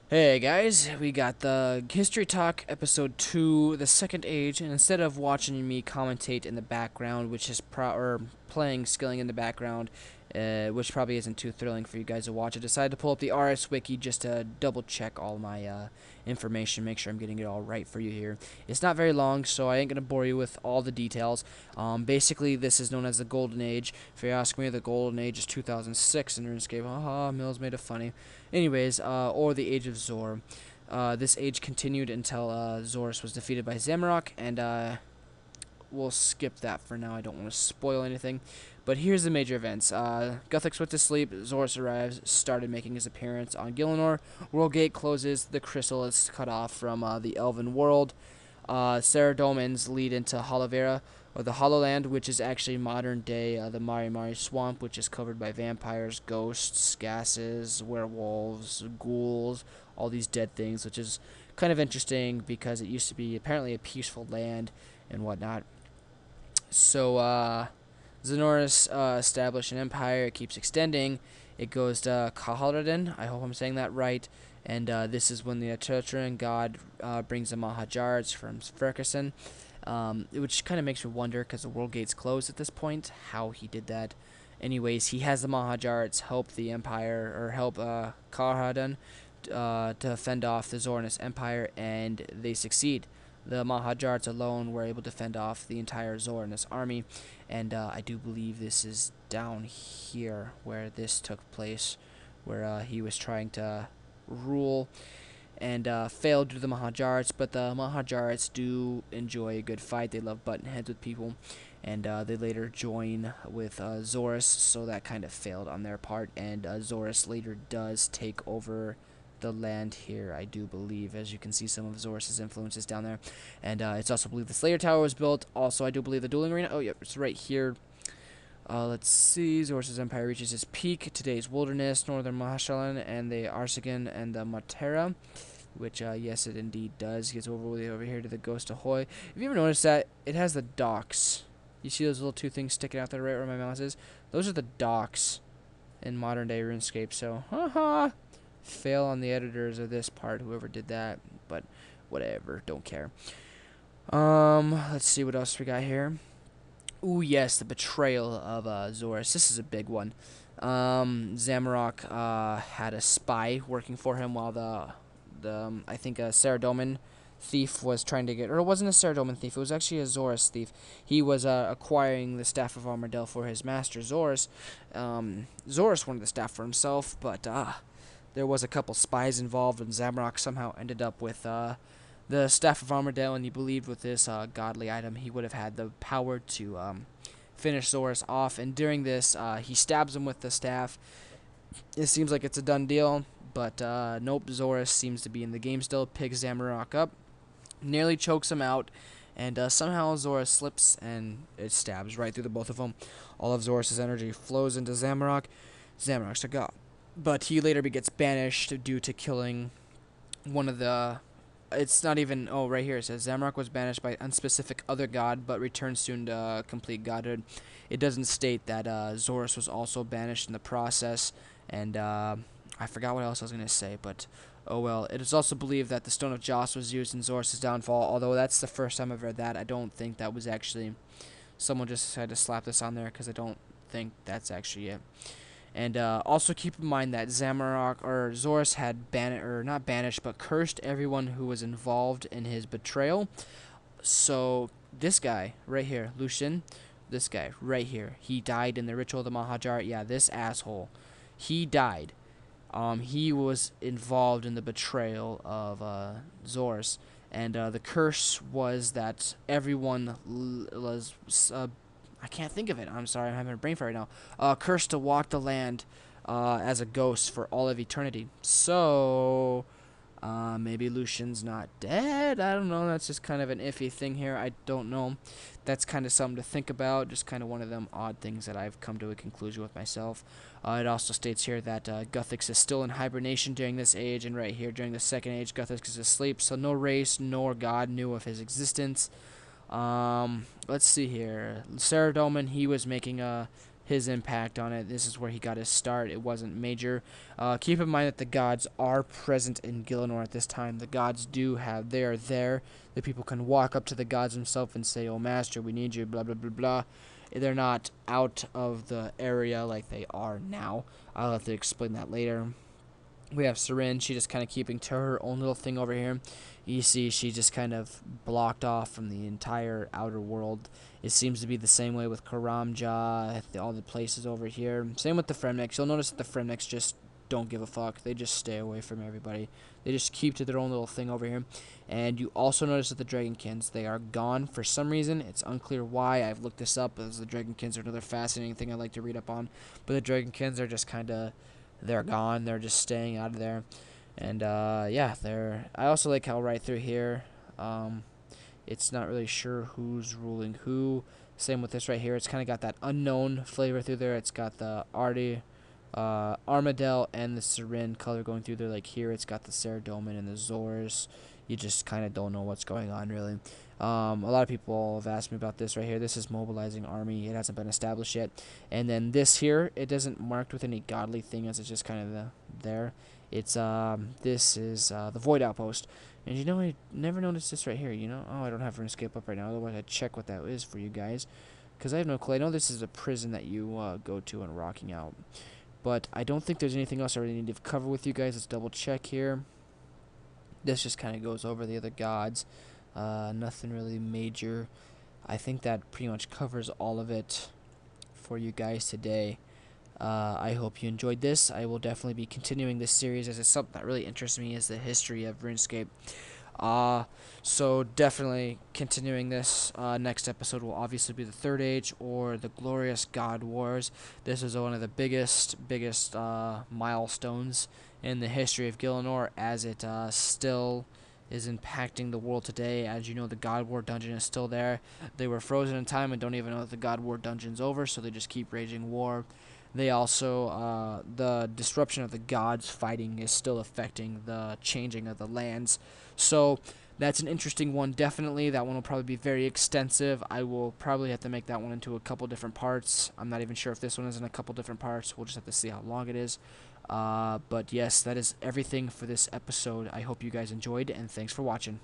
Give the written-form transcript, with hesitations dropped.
Hey guys, we got the History Talk Episode 2, The Second Age, and instead of watching me commentate in the background, which is or playing skilling in the background, which probably isn't too thrilling for you guys to watch, I decided to pull up the RS Wiki just to double check all my information, make sure I'm getting it all right for you here. It's not very long, so I ain't gonna bore you with all the details. Basically, this is known as the Golden Age. If you ask me, the Golden Age is 2006 in RuneScape. Haha, Mills made it funny. Anyways, or the Age of Zor. This age continued until Zaros was defeated by Zamarok, and we'll skip that for now. I don't want to spoil anything. But here's the major events. Guthix went to sleep, Zaros arrives, started making his appearance on Gielinor. World Gate closes, the crystal is cut off from the Elven world. Saradomans lead into Hollowera, or the Hollowland, which is actually modern day the Mari Mari Swamp, which is covered by vampires, ghosts, gases, werewolves, ghouls, all these dead things, which is kind of interesting because it used to be apparently a peaceful land and whatnot. So, Zenoris established an empire. It keeps extending. It goes to Kahaladan. I hope I'm saying that right. And this is when the Tertian god brings the Mahajars from Ferguson, which kind of makes me wonder because the world gate's closed at this point, how he did that. Anyways, he has the Mahajars help the Empire, or help Kahaladan to fend off the Zoranus Empire, and they succeed. The Mahajars alone were able to fend off the entire Zoranus army, and I do believe this is down here where this took place, where he was trying to rule and failed due to the Mahajars, but the Mahajars do enjoy a good fight. They love button heads with people, and they later join with Zorus, so that kind of failed on their part, and Zorus later does take over the land here, I do believe. As you can see, some of Zorus's influences down there, and it's also believed the Slayer Tower was built. Also, I do believe the dueling arena. Oh, yep, it's right here. Let's see. Zorus's empire reaches its peak. Today's wilderness, northern Mahashalan, and the Arsagan and the Matera, which yes, it indeed does. Gets over here to the Ghost Ahoy. Have you ever noticed that it has the docks? You see those little two things sticking out there right where my mouse is? Those are the docks in modern day RuneScape. So, haha. Fail on the editors of this part, whoever did that, but whatever, don't care. Let's see what else we got here. Ooh, yes, the betrayal of Zorus. This is a big one. Zamarok had a spy working for him while the I think a Saradomin thief was trying to get, or it wasn't a Saradomin thief, it was actually a Zorus thief. He was acquiring the Staff of Armadale for his master, Zorus. Zorus wanted the staff for himself, but there was a couple spies involved, and Zamarok somehow ended up with the Staff of Armadale, and he believed with this godly item he would have had the power to finish Zorus off. And during this, he stabs him with the staff. It seems like it's a done deal, but nope, Zorus seems to be in the game still, picks Zamarok up, nearly chokes him out, and somehow Zorus slips, and it stabs right through the both of them. All of Zorus's energy flows into Zamarok. Zamarok's a god, but he later gets banished due to killing one of the. It's not even. Oh, right here it says Zamarok was banished by unspecific other god, but returned soon to complete godhood. It doesn't state that Zorus was also banished in the process, and I forgot what else I was gonna say, but oh well. It is also believed that the Stone of Joss was used in Zorus' downfall. Although that's the first time I've read that, I don't think that was actually someone just decided to slap this on there because I don't think that's actually it. And also keep in mind that Zamarok or Zorus had not banished, but cursed everyone who was involved in his betrayal. So this guy right here, Lucian, this guy right here, he died in the ritual of the Mahajar. Yeah, this asshole, he died. He was involved in the betrayal of Zorus, and the curse was that everyone was I can't think of it. I'm sorry, I'm having a brain fart right now. Cursed to walk the land as a ghost for all of eternity. So, maybe Lucian's not dead. I don't know. That's just kind of an iffy thing here. I don't know. That's kind of something to think about. Just kind of one of them odd things that I've come to a conclusion with myself. It also states here that Guthix is still in hibernation during this age, and right here during the second age, Guthix is asleep. So no race nor god knew of his existence. Let's see here. Saradomin, he was making his impact on it. This is where he got his start. It wasn't major. Keep in mind that the gods are present in Gielinor at this time. The gods they are there. The people can walk up to the gods themselves and say, "Oh, master, we need you." Blah blah blah blah. They're not out of the area like they are now. I'll have to explain that later. We have Seren. She just kind of keeping to her own little thing over here. You see, she just kind of blocked off from the entire outer world. It seems to be the same way with Karamja, all the places over here. Same with the Fremniks. You'll notice that the Fremniks just don't give a fuck. They just stay away from everybody. They just keep to their own little thing over here. And you also notice that the Dragonkins, they are gone for some reason. It's unclear why. I've looked this up, as the Dragonkins are another fascinating thing I like to read up on. But the Dragonkins are just kind of, they're gone. They're just staying out of there. And yeah, I also like how right through here, it's not really sure who's ruling who. Same with this right here. It's kind of got that unknown flavor through there. It's got the Armadale and the Seren color going through there. Like here, it's got the Saradomin and the Zors. You just kind of don't know what's going on, really. A lot of people have asked me about this right here. This is mobilizing army. It hasn't been established yet. And then this here, it doesn't marked with any godly thing, as it's just kind of there. It's this is the Void Outpost. And you know, I never noticed this right here. You know, oh, I don't have Runescape up right now. Otherwise, I'd check what that is for you guys, because I have no clue. I know this is a prison that you go to in Rocking Out, but I don't think there's anything else I really need to cover with you guys. Let's double check here. This just kind of goes over the other gods. Nothing really major. I think that pretty much covers all of it for you guys today. I hope you enjoyed this. I will definitely be continuing this series, as it's something that really interests me, is the history of RuneScape. So definitely continuing this. Next episode will obviously be the Third Age, or the Glorious God Wars. This is one of the biggest milestones in the history of Gielinor, as it still is impacting the world today. As you know, the God War dungeon is still there. They were frozen in time and don't even know that the God War dungeon's over, so they just keep raging war. They also, the disruption of the gods fighting is still affecting the changing of the lands. So that's an interesting one, definitely. That one will probably be very extensive. I will probably have to make that one into a couple different parts. I'm not even sure if this one is in a couple different parts. We'll just have to see how long it is. But yes, that is everything for this episode. I hope you guys enjoyed, and thanks for watching.